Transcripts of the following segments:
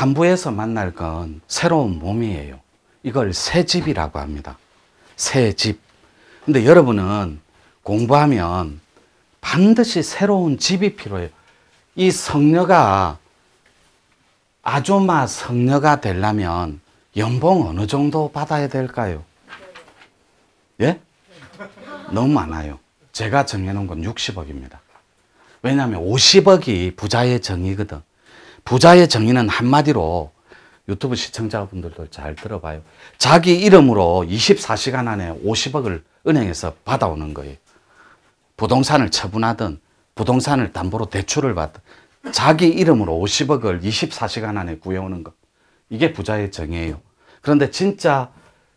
3부에서 만날 건 새로운 몸이에요. 이걸 새 집이라고 합니다. 새 집. 근데 여러분은 공부하면 반드시 새로운 집이 필요해요. 이 성녀가 아줌마 성녀가 되려면 연봉 어느 정도 받아야 될까요? 예? 너무 많아요. 제가 정해놓은 건 60억입니다. 왜냐하면 50억이 부자의 정의거든. 부자의 정의는 한마디로 유튜브 시청자분들도 잘 들어봐요. 자기 이름으로 24시간 안에 50억을 은행에서 받아오는 거예요. 부동산을 처분하든 부동산을 담보로 대출을 받든 자기 이름으로 50억을 24시간 안에 구해오는 것. 이게 부자의 정의예요. 그런데 진짜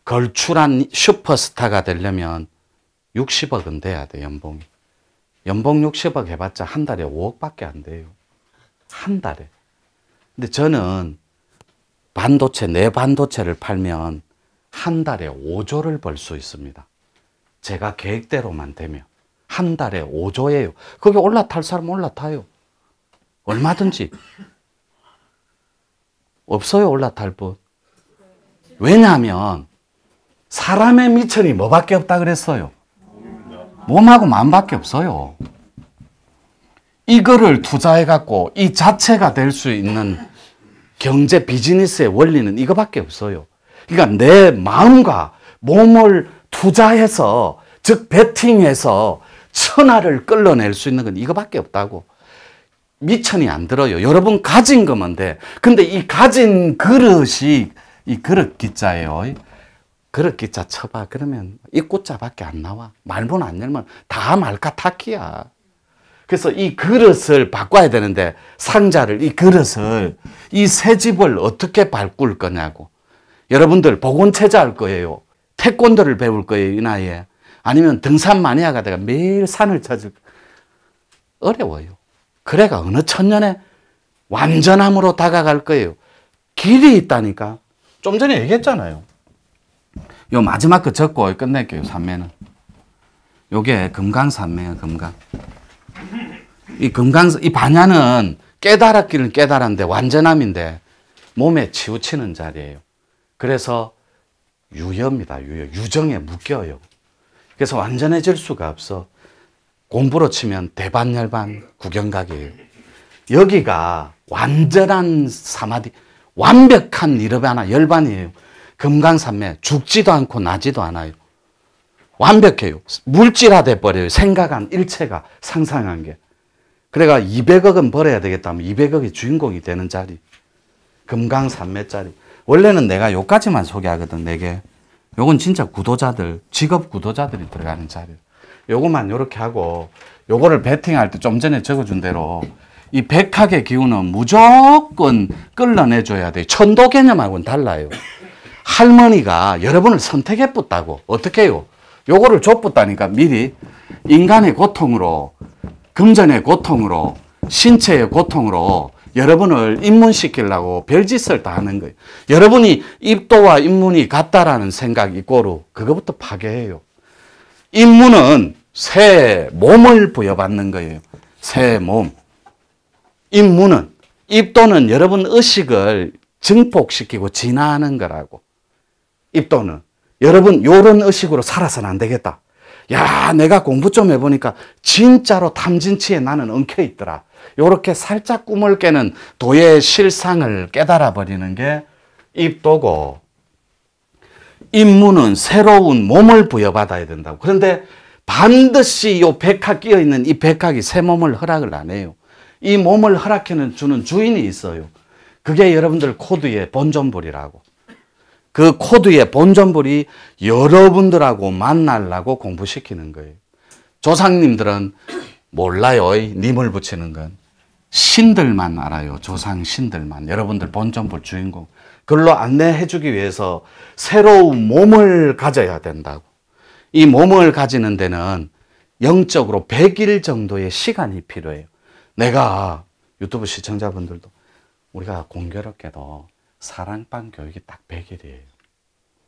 걸출한 슈퍼스타가 되려면 60억은 돼야 돼, 연봉이. 연봉 60억 해봤자 한 달에 5억밖에 안 돼요. 한 달에. 근데 저는 반도체, 내 반도체를 팔면 한 달에 5조를 벌 수 있습니다. 제가 계획대로만 되면. 한 달에 5조예요. 거기 올라탈 사람 올라타요. 얼마든지. 없어요, 올라탈 분. 왜냐하면 사람의 미천이 뭐밖에 없다 그랬어요? 몸하고 마음밖에 없어요. 이거를 투자해갖고 이 자체가 될 수 있는 경제 비즈니스의 원리는 이거밖에 없어요. 그러니까 내 마음과 몸을 투자해서, 즉 베팅해서 천하를 끌어낼 수 있는 건 이거밖에 없다고. 미천이 안 들어요. 여러분 가진 거면 돼. 근데 이 가진 그릇이 이 그릇 기자예요. 그릇 기자 쳐봐. 그러면 입구자밖에 안 나와. 말문 안 열면 다 말까타키야. 그래서 이 그릇을 바꿔야 되는데 상자를, 이 그릇을, 이 새 집을 어떻게 바꿀 거냐고. 여러분들 복원체자 할 거예요. 태권도를 배울 거예요, 이 나이에. 아니면 등산 마니아가 내가 매일 산을 찾을 어려워요. 그래가 어느 천년에 완전함으로 다가갈 거예요. 길이 있다니까. 좀 전에 얘기했잖아요. 요 마지막 거 적고 끝낼게요, 산매는. 요게 금강산매예요, 금강. 이 반야는 깨달았기는 깨달았는데 완전함인데 몸에 치우치는 자리예요. 그래서 유여입니다, 유여. 유정에 묶여요. 그래서 완전해질 수가 없어. 공부로 치면 대반열반 구경각이에요. 여기가 완전한 사마디, 완벽한 니르바나 열반이에요. 금강산매, 죽지도 않고 나지도 않아요. 완벽해요. 물질화돼 버려요. 생각한 일체가, 상상한 게. 그래가 200억은 벌어야 되겠다면 200억의 주인공이 되는 자리. 금강산매짜리. 원래는 내가 요까지만 소개하거든, 4개. 요건 진짜 구도자들, 직업 구도자들이 들어가는 자리. 요거만 요렇게 하고, 요거를 베팅할 때 좀 전에 적어준 대로 이 백학의 기운은 무조건 끌어내줘야 돼요. 천도 개념하고는 달라요. 할머니가 여러분을 선택해 붓다고. 어떻게 해요? 요거를 줬다니까 미리 인간의 고통으로, 금전의 고통으로, 신체의 고통으로 여러분을 입문시키려고 별짓을 다 하는 거예요. 여러분이 입도와 입문이 같다라는 생각 이꼬르 그거부터 파괴해요. 입문은 새 몸을 부여받는 거예요. 새 몸. 입문은, 입도는 여러분 의식을 증폭시키고 진화하는 거라고. 입도는 여러분 요런 의식으로 살아서는 안 되겠다. 야, 내가 공부 좀 해보니까 진짜로 탐진치에 나는 엉켜 있더라. 요렇게 살짝 꿈을 깨는 도의 실상을 깨달아 버리는 게 입도고, 입문은 새로운 몸을 부여받아야 된다고. 그런데 반드시 요 백학 끼어 있는 이 백학이 새 몸을 허락을 안 해요. 이 몸을 허락해 주는 주인이 있어요. 그게 여러분들 코드의 본존불이라고. 그 코드의 본존불이 여러분들하고 만나려고 공부시키는 거예요. 조상님들은 몰라요. 님을 붙이는 건. 신들만 알아요. 조상 신들만. 여러분들 본존불 주인공. 그걸로 안내해 주기 위해서 새로운 몸을 가져야 된다고. 이 몸을 가지는 데는 영적으로 100일 정도의 시간이 필요해요. 내가 유튜브 시청자분들도 우리가 공교롭게도 사랑방 교육이 딱 100일이에요.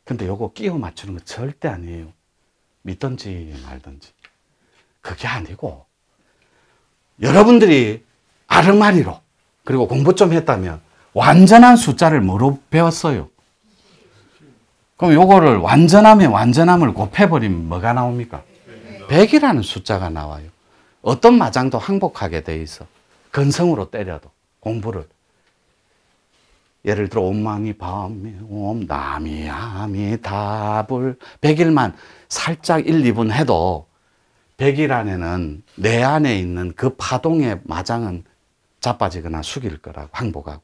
근데 요거 끼워 맞추는 거 절대 아니에요. 믿든지 말든지. 그게 아니고 여러분들이 아르마리로 그리고 공부 좀 했다면 완전한 숫자를 뭐로 배웠어요? 그럼 요거를 완전함에 완전함을 곱해버리면 뭐가 나옵니까? 100이라는 숫자가 나와요. 어떤 마장도 항복하게 돼 있어. 근성으로 때려도 공부를. 예를 들어 옴마니 밤이 옴 나미 아미 답을 100일만 살짝 1, 2분 해도 100일 안에는 내 안에 있는 그 파동의 마장은 자빠지거나 숙일 거라고 항복하고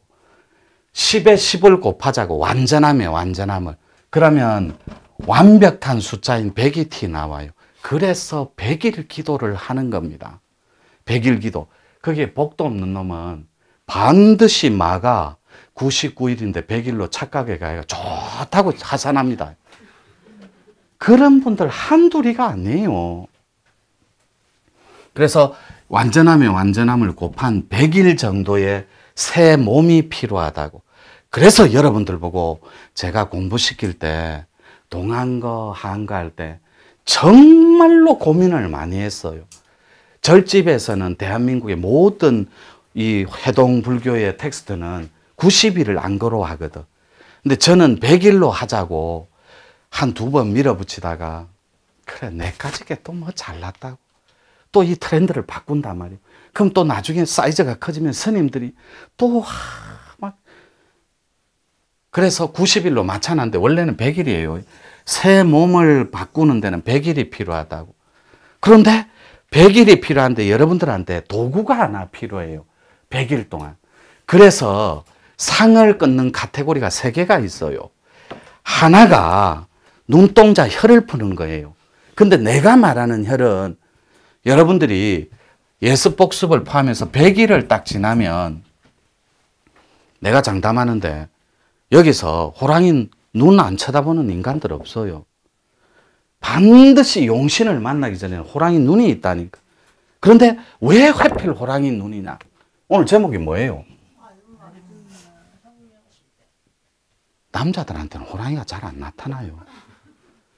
10에 10을 곱하자고 완전함에 완전함을 그러면 완벽한 숫자인 100이 티 나와요. 그래서 100일 기도를 하는 겁니다. 100일 기도. 거기에 복도 없는 놈은 반드시 마가 99일인데 100일로 착각해 가요. 좋다고 하산합니다. 그런 분들 한둘이가 아니에요. 그래서 완전함에 완전함을 곱한 100일 정도의 새 몸이 필요하다고. 그래서 여러분들 보고 제가 공부시킬 때 동안거 한거 할 때 정말로 고민을 많이 했어요. 절집에서는 대한민국의 모든 이 회동 불교의 텍스트는 90일을 안거로 하거든. 근데 저는 100일로 하자고 한 두 번 밀어붙이다가 그래 내까지 게 또 뭐 잘났다고 또 이 트렌드를 바꾼단 말이에요. 그럼 또 나중에 사이즈가 커지면 스님들이 또 막 그래서 90일로 맞춰놨는데 원래는 100일이에요. 새 몸을 바꾸는 데는 100일이 필요하다고. 그런데 100일이 필요한데 여러분들한테 도구가 하나 필요해요. 100일 동안. 그래서 상을 끊는 카테고리가 3개가 있어요. 하나가 눈동자 혈을 푸는 거예요. 근데 내가 말하는 혈은 여러분들이 예습복습을 포함해서 100일을 딱 지나면 내가 장담하는데 여기서 호랑이 눈 안 쳐다보는 인간들 없어요. 반드시 용신을 만나기 전에는 호랑이 눈이 있다니까. 그런데 왜 하필 호랑이 눈이냐? 오늘 제목이 뭐예요? 남자들한테는 호랑이가 잘 안 나타나요.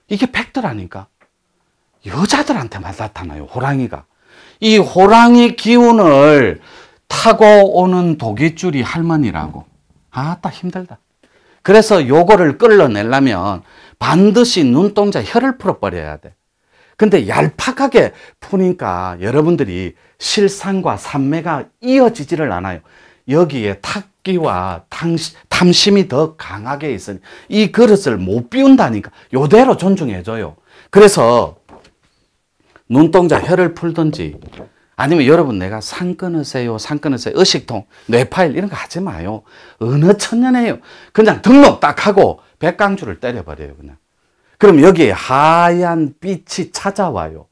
이게 팩트라니까. 여자들한테만 나타나요, 호랑이가. 이 호랑이 기운을 타고 오는 도깃줄이 할머니라고. 아따 힘들다. 그래서 요거를 끌어내려면 반드시 눈동자 혈을 풀어버려야 돼. 근데 얄팍하게 푸니까 여러분들이 실상과 산매가 이어지지를 않아요. 여기에 탁기와 탐심이 더 강하게 있으니 이 그릇을 못 비운다니까. 요대로 존중해줘요. 그래서 눈동자 혈을 풀든지 아니면 여러분 내가 산 끊으세요, 산 끊으세요, 의식통, 뇌파일 이런 거 하지 마요. 어느 천년에요. 그냥 등록 딱 하고 백강주를 때려버려요. 그냥. 그럼 여기에 하얀 빛이 찾아와요.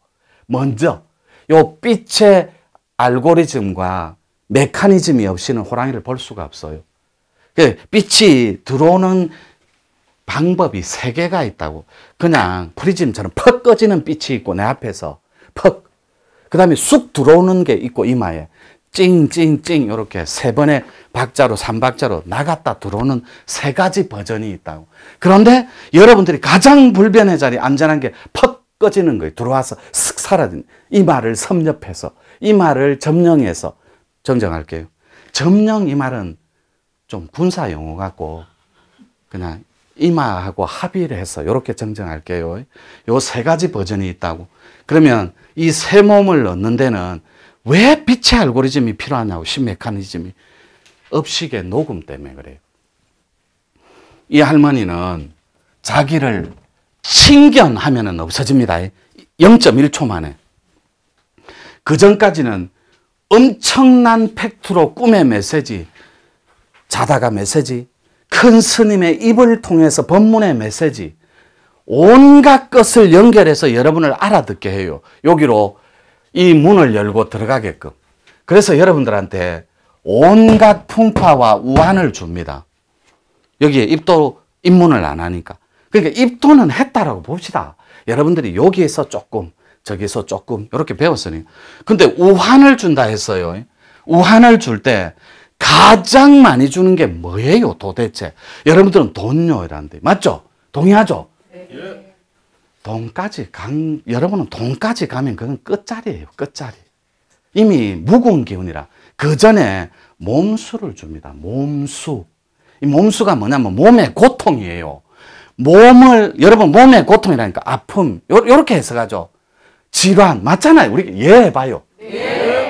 먼저 요 빛의 알고리즘과 메커니즘이 없이는 호랑이를 볼 수가 없어요. 빛이 들어오는 방법이 3개가 있다고. 그냥 프리즘처럼 퍽 꺼지는 빛이 있고 내 앞에서 퍽. 그 다음에 쑥 들어오는 게 있고 이마에 찡찡찡 이렇게 3번의 박자로 3박자로 나갔다 들어오는 3가지 버전이 있다고. 그런데 여러분들이 가장 불변의 자리에 안전한 게 퍽 꺼지는 거예요. 들어와서 슥 사라진 이마를 섭렵해서 이마를 점령해서 정정할게요. 점령 이 말은 좀 군사 용어 같고 그냥 이마하고 합의를 해서 이렇게 정정할게요. 요 3가지 버전이 있다고. 그러면 이 새 몸을 얻는 데는 왜 빛의 알고리즘이 필요하냐고. 신메커니즘이 업식의 녹음 때문에 그래요. 이 할머니는 자기를 친견하면 없어집니다. 0.1초 만에. 그 전까지는 엄청난 팩트로 꿈의 메시지, 자다가 메시지, 큰 스님의 입을 통해서 법문의 메시지, 온갖 것을 연결해서 여러분을 알아듣게 해요. 여기로 이 문을 열고 들어가게끔. 그래서 여러분들한테 온갖 풍파와 우환을 줍니다. 여기에 입문을 안 하니까. 그러니까 입도는 했다라고 봅시다. 여러분들이 여기에서 조금, 저기서 조금 이렇게 배웠으니. 근데 우환을 준다 했어요. 우환을 줄 때 가장 많이 주는 게 뭐예요 도대체? 여러분들은 돈요이란데 맞죠? 동의하죠? 네. 여러분은 돈까지 가면 그건 끝자리예요. 끝자리. 이미 무거운 기운이라 그 전에 몸수를 줍니다. 몸수. 이 몸수가 뭐냐면 몸의 고통이에요. 여러분 몸의 고통이라니까 아픔, 요렇게 해석하죠. 질환, 맞잖아요. 우리 이해해봐요.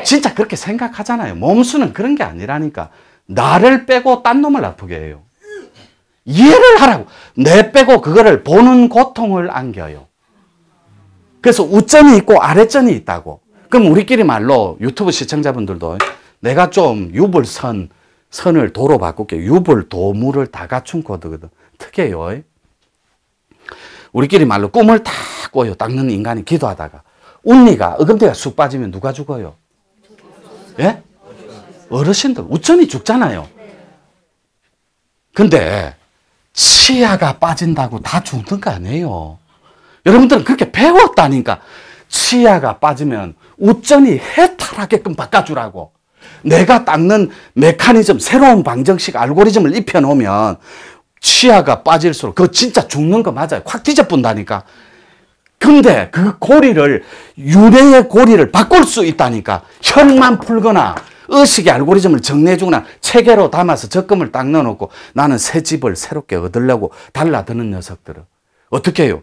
진짜 그렇게 생각하잖아요. 몸수는 그런 게 아니라니까. 나를 빼고 딴 놈을 아프게 해요. 이해를 하라고. 내 빼고 그거를 보는 고통을 안겨요. 그래서 우점이 있고 아래점이 있다고. 그럼 우리끼리 말로 유튜브 시청자분들도 내가 좀 선을 도로 바꿀게요. 유불, 도무를 다 갖춘 코드거든. 특이해요. 우리끼리 말로 꿈을 다 꿔요. 닦는 인간이 기도하다가. 운니가, 어금니가 쑥 빠지면 누가 죽어요? 예? 어르신들. 우점이 죽잖아요. 근데 치아가 빠진다고 다 죽는 거 아니에요. 여러분들은 그렇게 배웠다니까. 치아가 빠지면 우점이 해탈하게끔 바꿔주라고. 내가 닦는 메커니즘, 새로운 방정식 알고리즘을 입혀놓으면 치아가 빠질수록 그거 진짜 죽는 거 맞아요. 확 뒤져본다니까. 근데 그 고리를, 유래의 고리를 바꿀 수 있다니까. 혈만 풀거나 의식의 알고리즘을 정리해주거나 체계로 담아서 적금을 딱 넣어놓고 나는 새 집을 새롭게 얻으려고 달라드는 녀석들은 어떻게 해요?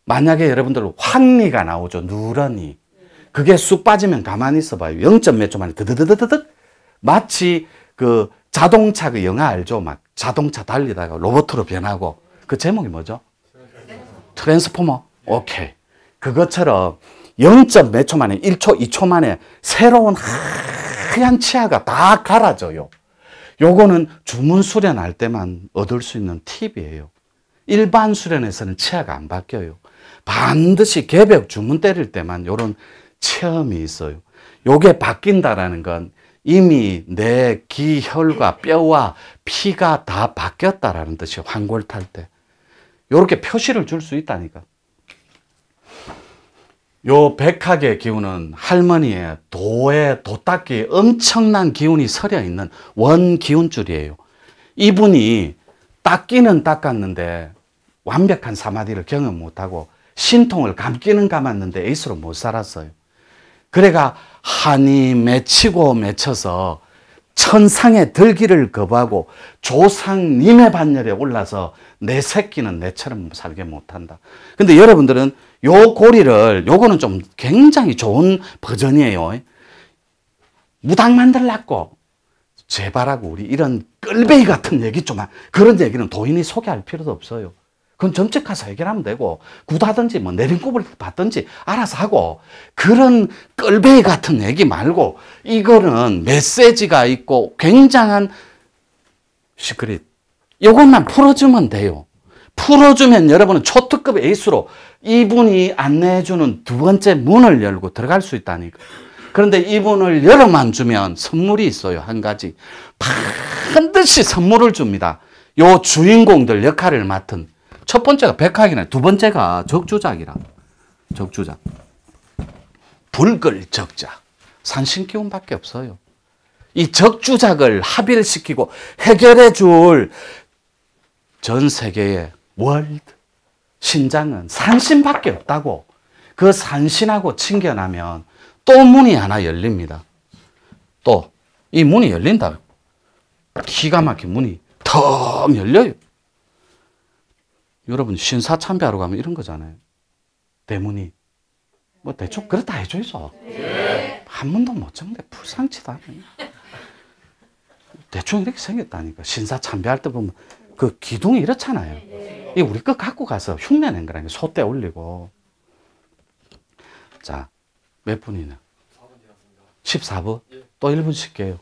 만약에 여러분들 환리가 나오죠. 누런이. 그게 쑥 빠지면 가만히 있어봐요. 0점 몇 초 만에 드드드드드드 마치 그 자동차 그 영화 알죠? 막 자동차 달리다가 로봇으로 변하고 그 제목이 뭐죠? 트랜스포머. 오케이. 그것처럼 0점 몇 초 만에 1초, 2초 만에 새로운 하얀 치아가 다 갈아져요. 요거는 주문 수련할 때만 얻을 수 있는 팁이에요. 일반 수련에서는 치아가 안 바뀌어요. 반드시 개벽 주문 때릴 때만 요런 체험이 있어요. 요게 바뀐다라는 건 이미 내 기혈과 뼈와 피가 다 바뀌었다라는 뜻이에요. 환골 탈 때. 요렇게 표시를 줄 수 있다니까. 요 백학의 기운은 할머니의 도에 도닦기에 엄청난 기운이 서려 있는 원기운줄이에요. 이분이 닦기는 닦았는데 완벽한 사마디를 경험 못하고 신통을 감기는 감았는데 에이스로 못 살았어요. 그래가 한이 맺히고 맺혀서 천상에 들기를 거부하고 조상님의 반열에 올라서 내 새끼는 내처럼 살게 못한다. 근데 여러분들은 요 고리를, 요거는 좀 굉장히 좋은 버전이에요. 무당 만들라고 제발하고 우리 이런 끌베이 같은 얘기 좀, 그런 얘기는 도인이 소개할 필요도 없어요. 그건 점집 가서 해결하면 되고, 구다든지 뭐 내린꼽을 받든지 알아서 하고, 그런 끌베이 같은 얘기 말고, 이거는 메시지가 있고 굉장한 시크릿. 이것만 풀어주면 돼요. 풀어주면 여러분은 초특급 에이스로 이분이 안내해주는 두 번째 문을 열고 들어갈 수 있다니까. 그런데 이분을 열어만 주면 선물이 있어요. 한 가지. 반드시 선물을 줍니다. 요 주인공들 역할을 맡은. 첫 번째가 백학이네. 두 번째가 적주작이라. 적주작. 불글적자. 산신기운밖에 없어요. 이 적주작을 합일시키고 해결해 줄 전 세계의 월드 신장은 산신밖에 없다고. 그 산신하고 친견하면 또 문이 하나 열립니다. 또 이 문이 열린다. 기가 막힌 문이 턱 열려요. 여러분 신사참배하러 가면 이런 거잖아요. 대문이 뭐 대충 그렇다 해줘서 한 번도 못 적는데 불상치도 않아요. 대충 이렇게 생겼다니까. 신사참배할 때 보면 그 기둥이 이렇잖아요. 이 우리 거 갖고 가서 흉내낸 거라니까. 소떼 올리고. 자, 몇 분이나? 14분? 또 1분 쉴게요.